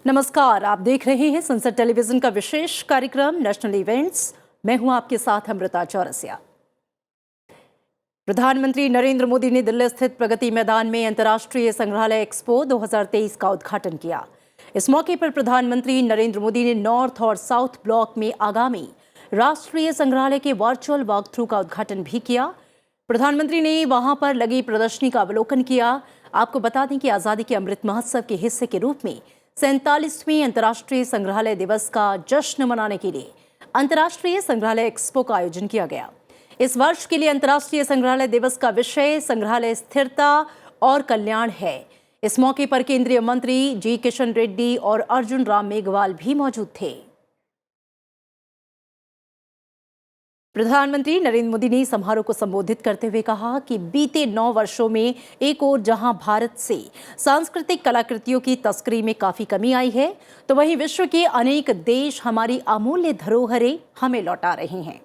नमस्कार, आप देख रहे हैं संसद टेलीविजन का विशेष कार्यक्रम नेशनल इवेंट्स। मैं हूं आपके साथ अमृता चौरसिया। प्रधानमंत्री नरेंद्र मोदी ने दिल्ली स्थित प्रगति मैदान में अंतर्राष्ट्रीय संग्रहालय एक्सपो 2023 का उद्घाटन किया। इस मौके पर प्रधानमंत्री नरेंद्र मोदी ने नॉर्थ और साउथ ब्लॉक में आगामी राष्ट्रीय संग्रहालय के वर्चुअल वॉक थ्रू का उद्घाटन भी किया। प्रधानमंत्री ने वहां पर लगी प्रदर्शनी का अवलोकन किया। आपको बता दें कि आजादी के अमृत महोत्सव के हिस्से के रूप में 47वें अंतर्राष्ट्रीय संग्रहालय दिवस का जश्न मनाने के लिए अंतर्राष्ट्रीय संग्रहालय एक्सपो का आयोजन किया गया। इस वर्ष के लिए अंतर्राष्ट्रीय संग्रहालय दिवस का विषय संग्रहालय स्थिरता और कल्याण है। इस मौके पर केंद्रीय मंत्री जी किशन रेड्डी और अर्जुन राम मेघवाल भी मौजूद थे। प्रधानमंत्री नरेंद्र मोदी ने समारोह को संबोधित करते हुए कहा कि बीते 9 वर्षों में एक ओर जहां भारत से सांस्कृतिक कलाकृतियों की तस्करी में काफी कमी आई है, तो वहीं विश्व के अनेक देश हमारी अमूल्य धरोहरें हमें लौटा रहे हैं।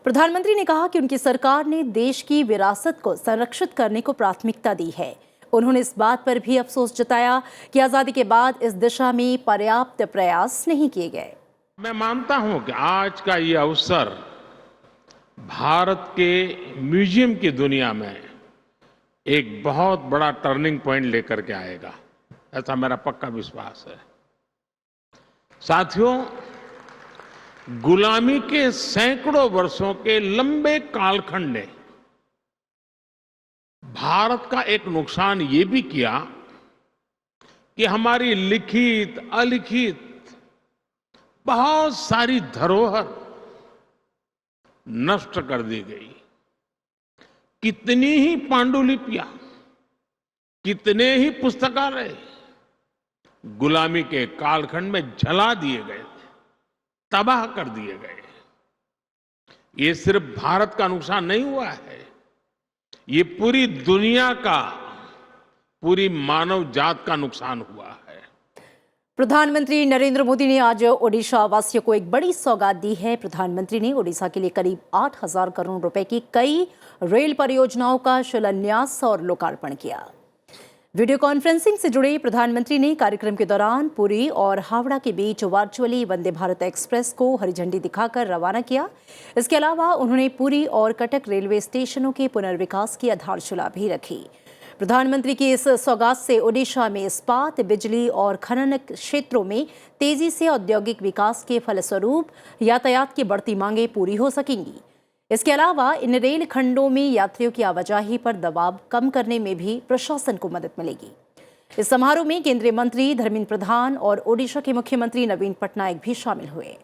प्रधानमंत्री ने कहा कि उनकी सरकार ने देश की विरासत को संरक्षित करने को प्राथमिकता दी है। उन्होंने इस बात पर भी अफसोस जताया कि आजादी के बाद इस दिशा में पर्याप्त प्रयास नहीं किए गए। मैं मानता हूं कि आज का ये अवसर भारत के म्यूजियम की दुनिया में एक बहुत बड़ा टर्निंग पॉइंट लेकर के आएगा, ऐसा मेरा पक्का विश्वास है। साथियों, गुलामी के सैकड़ों वर्षों के लंबे कालखंड ने भारत का एक नुकसान ये भी किया कि हमारी लिखित अलिखित बहुत सारी धरोहर नष्ट कर दी गई। कितनी ही पांडुलिपियां, कितने ही पुस्तकालय गुलामी के कालखंड में जला दिए गए, तबाह कर दिए गए। ये सिर्फ भारत का नुकसान नहीं हुआ है, ये पूरी दुनिया का, पूरी मानव जात का नुकसान हुआ है। प्रधानमंत्री नरेंद्र मोदी ने आज ओडिशा वासियों को एक बड़ी सौगात दी है। प्रधानमंत्री ने ओडिशा के लिए करीब 8,000 करोड़ रुपए की कई रेल परियोजनाओं का शिलान्यास और लोकार्पण किया। वीडियो कॉन्फ्रेंसिंग से जुड़े प्रधानमंत्री ने कार्यक्रम के दौरान पुरी और हावड़ा के बीच वर्चुअली वंदे भारत एक्सप्रेस को हरी झंडी दिखाकर रवाना किया। इसके अलावा उन्होंने पुरी और कटक रेलवे स्टेशनों के पुनर्विकास की आधारशिला भी रखी। प्रधानमंत्री की इस सौगात से ओडिशा में इस्पात, बिजली और खनन क्षेत्रों में तेजी से औद्योगिक विकास के फलस्वरूप यातायात की बढ़ती मांगें पूरी हो सकेंगी। इसके अलावा इन रेल खंडों में यात्रियों की आवाजाही पर दबाव कम करने में भी प्रशासन को मदद मिलेगी। इस समारोह में केंद्रीय मंत्री धर्मेंद्र प्रधान और ओडिशा के मुख्यमंत्री नवीन पटनायक भी शामिल हुए।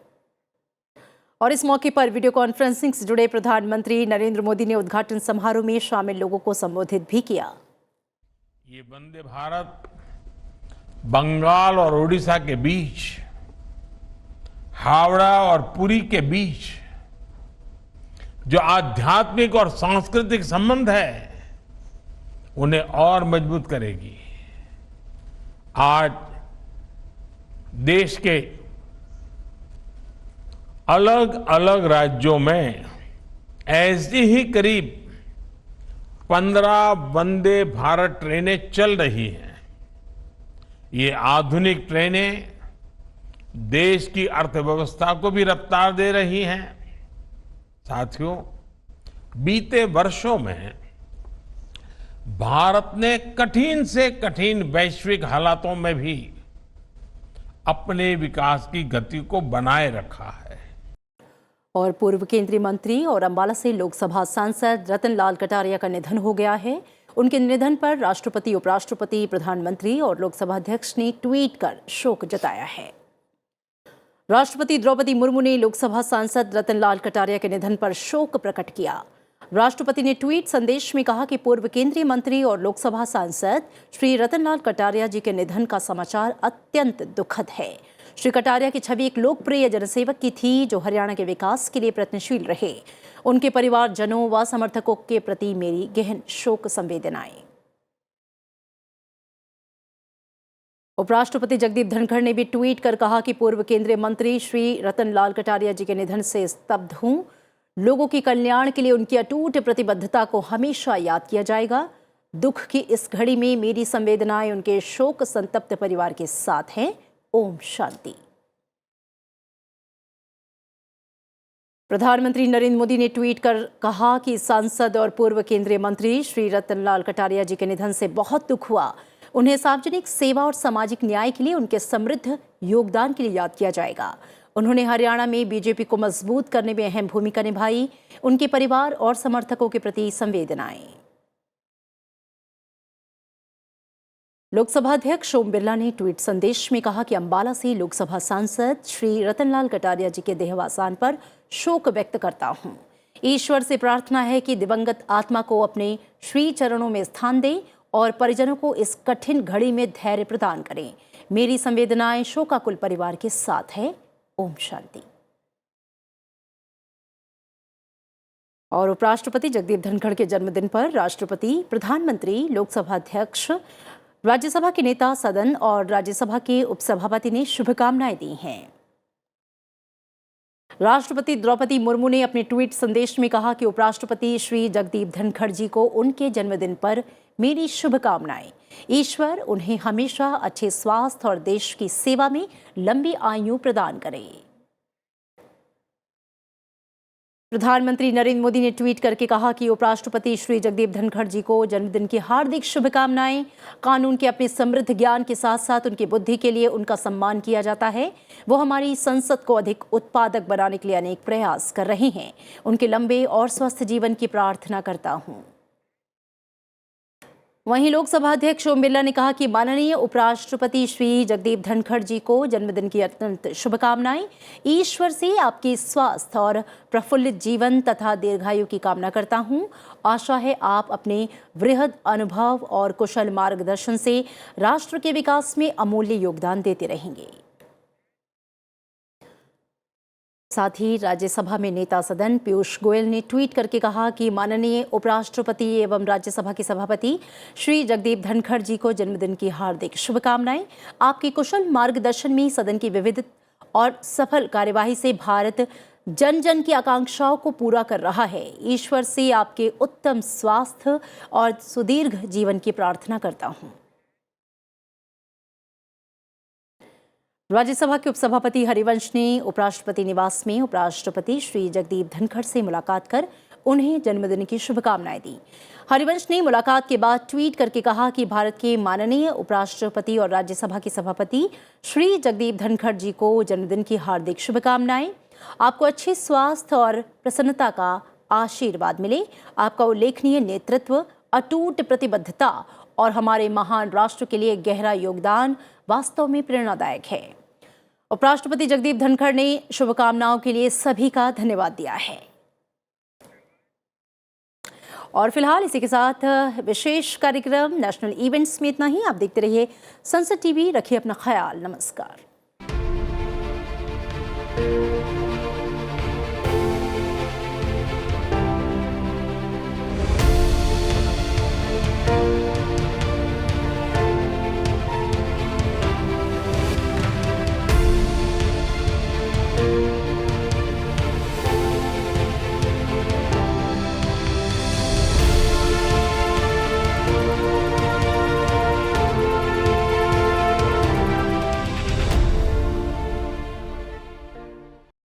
और इस मौके पर वीडियो कॉन्फ्रेंसिंग से जुड़े प्रधानमंत्री नरेंद्र मोदी ने उद्घाटन समारोह में शामिल लोगों को संबोधित भी किया। ये वंदे भारत बंगाल और ओडिशा के बीच, हावड़ा और पुरी के बीच जो आध्यात्मिक और सांस्कृतिक संबंध है, उन्हें और मजबूत करेगी। आज देश के अलग अलग राज्यों में ऐसी ही करीब 15 वंदे भारत ट्रेनें चल रही हैं। ये आधुनिक ट्रेनें देश की अर्थव्यवस्था को भी रफ्तार दे रही हैं। साथियों, बीते वर्षों में भारत ने कठिन से कठिन वैश्विक हालातों में भी अपने विकास की गति को बनाए रखा है। और पूर्व केंद्रीय मंत्री और अंबाला से लोकसभा सांसद रतन लाल कटारिया का निधन हो गया है। उनके निधन पर राष्ट्रपति, उपराष्ट्रपति, प्रधानमंत्री और लोकसभा अध्यक्ष ने ट्वीट कर शोक जताया है। राष्ट्रपति द्रौपदी मुर्मू ने लोकसभा सांसद रतन लाल कटारिया के निधन पर शोक प्रकट किया। राष्ट्रपति ने ट्वीट संदेश में कहा कि पूर्व केंद्रीय मंत्री और लोकसभा सांसद श्री रतन लाल कटारिया जी के निधन का समाचार अत्यंत दुखद है। श्री कटारिया की छवि एक लोकप्रिय जनसेवक की थी जो हरियाणा के विकास के लिए प्रयत्नशील रहे। उनके परिवारजनों व समर्थकों के प्रति मेरी गहन शोक संवेदनाएं। उपराष्ट्रपति जगदीप धनखड़ ने भी ट्वीट कर कहा कि पूर्व केंद्रीय मंत्री श्री रतन लाल कटारिया जी के निधन से स्तब्ध हूं। लोगों के कल्याण के लिए उनकी अटूट प्रतिबद्धता को हमेशा याद किया जाएगा। दुख की इस घड़ी में मेरी संवेदनाएं उनके शोक संतप्त परिवार के साथ हैं। ओम शांति। प्रधानमंत्री नरेंद्र मोदी ने ट्वीट कर कहा कि सांसद और पूर्व केंद्रीय मंत्री श्री रतनलाल कटारिया जी के निधन से बहुत दुख हुआ। उन्हें सार्वजनिक सेवा और सामाजिक न्याय के लिए उनके समृद्ध योगदान के लिए याद किया जाएगा। उन्होंने हरियाणा में बीजेपी को मजबूत करने में अहम भूमिका निभाई। उनके परिवार और समर्थकों के प्रति संवेदनाएं। लोकसभा अध्यक्ष ओम बिरला ने ट्वीट संदेश में कहा कि अंबाला से लोकसभा सांसद श्री रतनलाल कटारिया जी के देहावसान पर शोक व्यक्त करता हूं। ईश्वर से प्रार्थना है कि दिवंगत आत्मा को अपने श्री चरणों में स्थान दे और परिजनों को इस कठिन घड़ी में धैर्य प्रदान करें। मेरी संवेदनाएं शोकाकुल परिवार के साथ है। ओम शांति। और उपराष्ट्रपति जगदीप धनखड़ के जन्मदिन पर राष्ट्रपति, प्रधानमंत्री, लोकसभा अध्यक्ष, राज्यसभा के नेता, सदन और राज्यसभा के उपसभापति ने शुभकामनाएं दी हैं। राष्ट्रपति द्रौपदी मुर्मू ने अपने ट्वीट संदेश में कहा कि उपराष्ट्रपति श्री जगदीप धनखड़ जी को उनके जन्मदिन पर मेरी शुभकामनाएं। ईश्वर उन्हें हमेशा अच्छे स्वास्थ्य और देश की सेवा में लंबी आयु प्रदान करे। प्रधानमंत्री नरेंद्र मोदी ने ट्वीट करके कहा कि उपराष्ट्रपति श्री जगदीप धनखड़ जी को जन्मदिन की हार्दिक शुभकामनाएं। कानून के अपने समृद्ध ज्ञान के साथ साथ उनकी बुद्धि के लिए उनका सम्मान किया जाता है। वो हमारी संसद को अधिक उत्पादक बनाने के लिए अनेक प्रयास कर रहे हैं। उनके लंबे और स्वस्थ जीवन की प्रार्थना करता हूं। वहीं लोकसभा अध्यक्ष ओम बिरला ने कहा कि माननीय उपराष्ट्रपति श्री जगदीप धनखड़ जी को जन्मदिन की अत्यंत शुभकामनाएं। ईश्वर से आपके स्वास्थ्य और प्रफुल्लित जीवन तथा दीर्घायु की कामना करता हूं। आशा है आप अपने वृहद अनुभव और कुशल मार्गदर्शन से राष्ट्र के विकास में अमूल्य योगदान देते रहेंगे। साथ ही राज्यसभा में नेता सदन पीयूष गोयल ने ट्वीट करके कहा कि माननीय उपराष्ट्रपति एवं राज्यसभा के सभापति श्री जगदीप धनखड़ जी को जन्मदिन की हार्दिक शुभकामनाएं। आपके कुशल मार्गदर्शन में सदन की विविध और सफल कार्यवाही से भारत जन जन की आकांक्षाओं को पूरा कर रहा है। ईश्वर से आपके उत्तम स्वास्थ्य और सुदीर्घ जीवन की प्रार्थना करता हूं। राज्यसभा के उपसभापति हरिवंश ने उपराष्ट्रपति निवास में उपराष्ट्रपति श्री जगदीप धनखड़ से मुलाकात कर उन्हें जन्मदिन की शुभकामनाएं दी। हरिवंश ने मुलाकात के बाद ट्वीट करके कहा कि भारत के माननीय उपराष्ट्रपति और राज्यसभा के सभापति श्री जगदीप धनखड़ जी को जन्मदिन की हार्दिक शुभकामनाएं। आपको अच्छे स्वास्थ्य और प्रसन्नता का आशीर्वाद मिले। आपका उल्लेखनीय नेतृत्व, अटूट प्रतिबद्धता और हमारे महान राष्ट्र के लिए गहरा योगदान वास्तव में प्रेरणादायक है। उपराष्ट्रपति जगदीप धनखड़ ने शुभकामनाओं के लिए सभी का धन्यवाद दिया है। और फिलहाल इसी के साथ विशेष कार्यक्रम नेशनल इवेंट्स में इतना ही। आप देखते रहिए संसद टीवी। रखिए अपना ख्याल। नमस्कार।